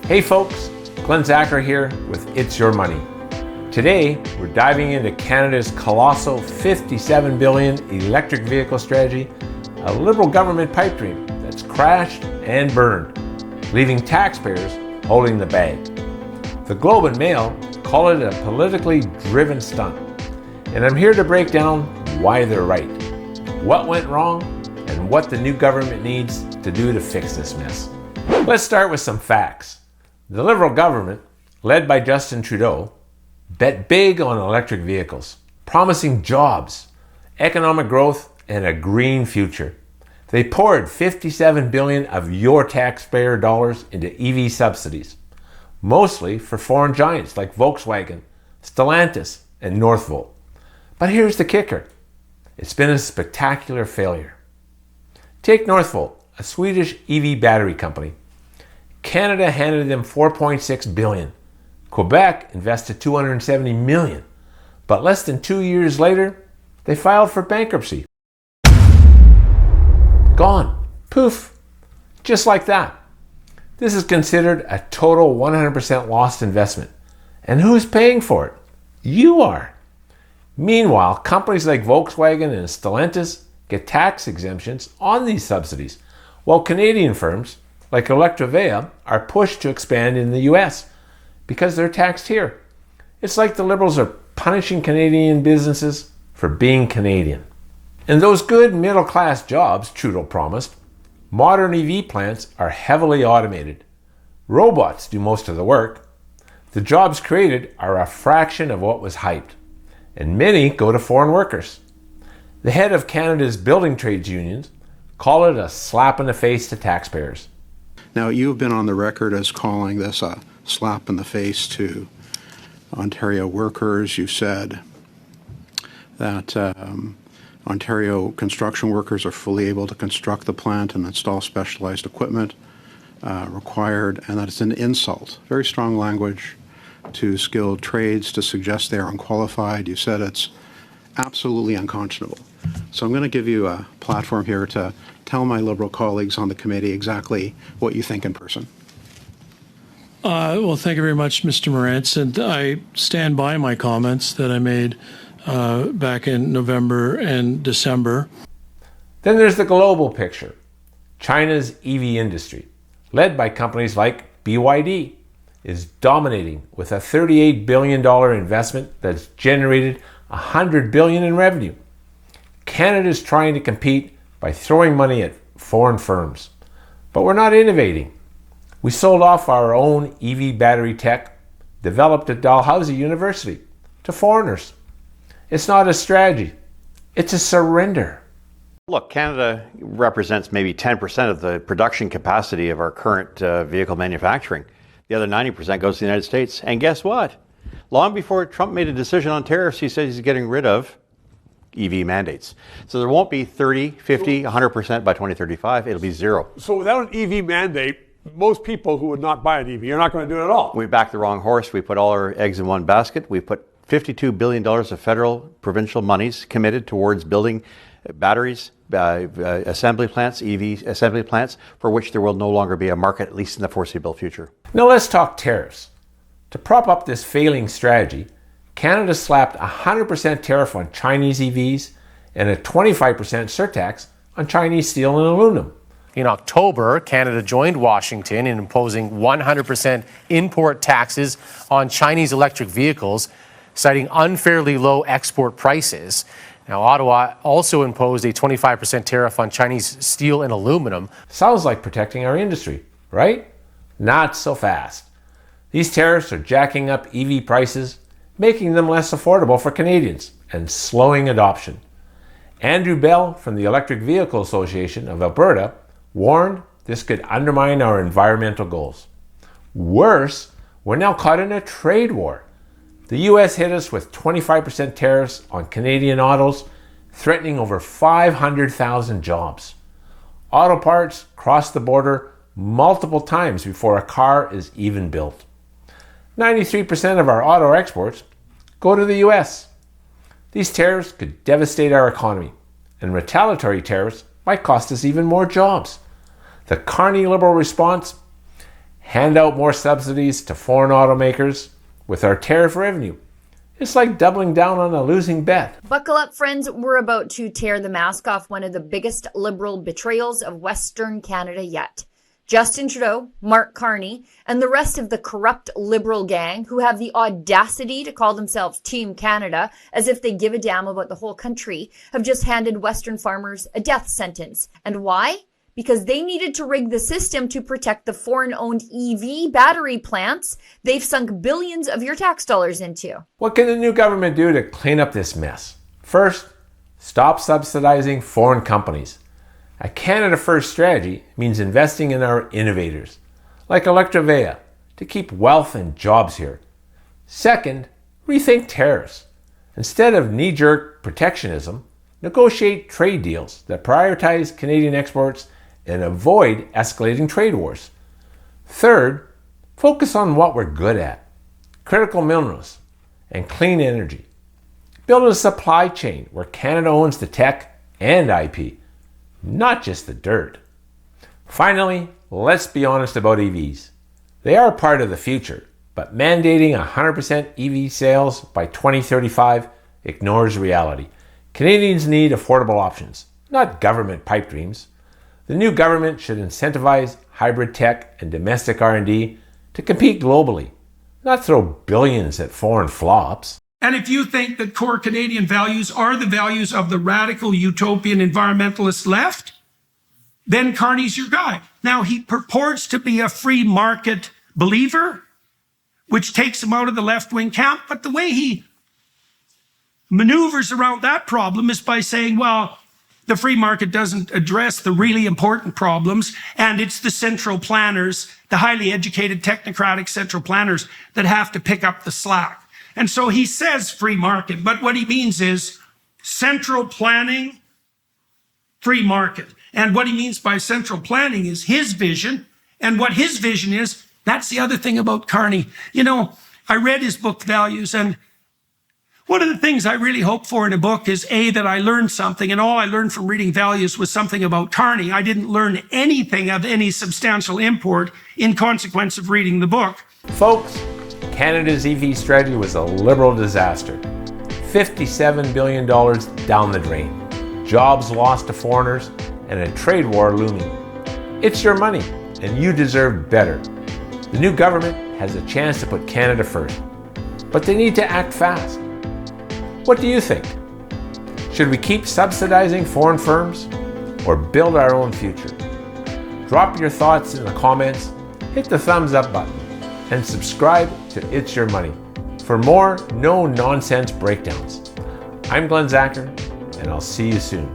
Hey folks, Glenn Zacher here with It's Your Money. Today, we're diving into Canada's colossal $57 billion electric vehicle strategy, a Liberal government pipe dream that's crashed and burned, leaving taxpayers holding the bag. The Globe and Mail call it a politically driven stunt, and I'm here to break down why they're right, what went wrong, and what the new government needs to do to fix this mess. Let's start with some facts. The Liberal government, led by Justin Trudeau, bet big on electric vehicles, promising jobs, economic growth, and a green future. They poured $57 billion of your taxpayer dollars into EV subsidies, mostly for foreign giants like Volkswagen, Stellantis, and Northvolt. But here's the kicker. It's been a spectacular failure. Take Northvolt, a Swedish EV battery company. Canada handed them $4.6 billion. Quebec invested $270 million. But less than 2 years later, they filed for bankruptcy. Gone. Poof. Just like that. This is considered a total 100% lost investment. And who's paying for it? You are. Meanwhile, companies like Volkswagen and Stellantis get tax exemptions on these subsidies, while Canadian firms like Electrovaya are pushed to expand in the US because they're taxed here. It's like the Liberals are punishing Canadian businesses for being Canadian. And those good middle-class jobs Trudeau promised, modern EV plants are heavily automated. Robots do most of the work. The jobs created are a fraction of what was hyped, and many go to foreign workers. The head of Canada's building trades unions call it a slap in the face to taxpayers. Now, you've been on the record as calling this a slap in the face to Ontario workers. You said that Ontario construction workers are fully able to construct the plant and install specialized equipment required, and that it's an insult, very strong language, to skilled trades to suggest they are unqualified. You said it's absolutely unconscionable. So I'm going to give you a platform here to tell my Liberal colleagues on the committee exactly what you think in person. Well, thank you very much, Mr. Morantz, and I stand by my comments that I made back in November and December. Then there's the global picture. China's EV industry, led by companies like BYD, is dominating with a $38 billion investment that's generated $100 billion in revenue. Canada is trying to compete by throwing money at foreign firms. But we're not innovating. We sold off our own EV battery tech, developed at Dalhousie University, to foreigners. It's not a strategy. It's a surrender. Look, Canada represents maybe 10% of the production capacity of our current vehicle manufacturing. The other 90% goes to the United States. And guess what? Long before Trump made a decision on tariffs, he said he's getting rid of EV mandates. So there won't be 30, 50, 100% by 2035. It'll be zero. So without an EV mandate, most people who would not buy an EV are not going to do it at all. We backed the wrong horse. We put all our eggs in one basket. We put $52 billion of federal, provincial monies committed towards building batteries, assembly plants, EV assembly plants, for which there will no longer be a market, at least in the foreseeable future. Now let's talk tariffs. To prop up this failing strategy, Canada slapped a 100% tariff on Chinese EVs and a 25% surtax on Chinese steel and aluminum. In October, Canada joined Washington in imposing 100% import taxes on Chinese electric vehicles, citing unfairly low export prices. Now, Ottawa also imposed a 25% tariff on Chinese steel and aluminum. Sounds like protecting our industry, right? Not so fast. These tariffs are jacking up EV prices, making them less affordable for Canadians and slowing adoption. Andrew Bell from the Electric Vehicle Association of Alberta warned this could undermine our environmental goals. Worse, we're now caught in a trade war. The US hit us with 25% tariffs on Canadian autos, threatening over 500,000 jobs. Auto parts cross the border multiple times before a car is even built. 93% of our auto exports go to the US. These tariffs could devastate our economy, and retaliatory tariffs might cost us even more jobs. The Carney Liberal response? hand out more subsidies to foreign automakers with our tariff revenue. It's like doubling down on a losing bet. Buckle up, friends. We're about to tear the mask off one of the biggest Liberal betrayals of Western Canada yet. Justin Trudeau, Mark Carney, and the rest of the corrupt Liberal gang who have the audacity to call themselves Team Canada as if they give a damn about the whole country have just handed Western farmers a death sentence. And why? Because they needed to rig the system to protect the foreign-owned EV battery plants they've sunk billions of your tax dollars into. What can the new government do to clean up this mess? First, stop subsidizing foreign companies. A Canada First strategy means investing in our innovators, like Electrovea, to keep wealth and jobs here. Second, rethink tariffs. Instead of knee-jerk protectionism, negotiate trade deals that prioritize Canadian exports and avoid escalating trade wars. Third, focus on what we're good at: critical minerals and clean energy. Build a supply chain where Canada owns the tech and IP, not just the dirt. Finally, let's be honest about EVs. They are part of the future, but mandating 100% EV sales by 2035 ignores reality. Canadians need affordable options, not government pipe dreams. The new government should incentivize hybrid tech and domestic R&D to compete globally, not throw billions at foreign flops. And if you think that core Canadian values are the values of the radical utopian environmentalist left, then Carney's your guy. Now, he purports to be a free market believer, which takes him out of the left-wing camp, but the way he maneuvers around that problem is by saying, well, the free market doesn't address the really important problems, and it's the central planners, the highly educated technocratic central planners, that have to pick up the slack. And so he says free market, but what he means is central planning, free market. And what he means by central planning is his vision, and what his vision is, that's the other thing about Carney. You know, I read his book, Values, and one of the things I really hope for in a book is, A, that I learned something, and all I learned from reading Values was something about Carney. I didn't learn anything of any substantial import in consequence of reading the book. Folks, Canada's EV strategy was a Liberal disaster. $57 billion down the drain, jobs lost to foreigners, and a trade war looming. It's your money, and you deserve better. The new government has a chance to put Canada first, but they need to act fast. What do you think? Should we keep subsidizing foreign firms or build our own future? Drop your thoughts in the comments, hit the thumbs up button, and subscribe to It's Your Money for more no-nonsense breakdowns. I'm Glenn Zacher, and I'll see you soon.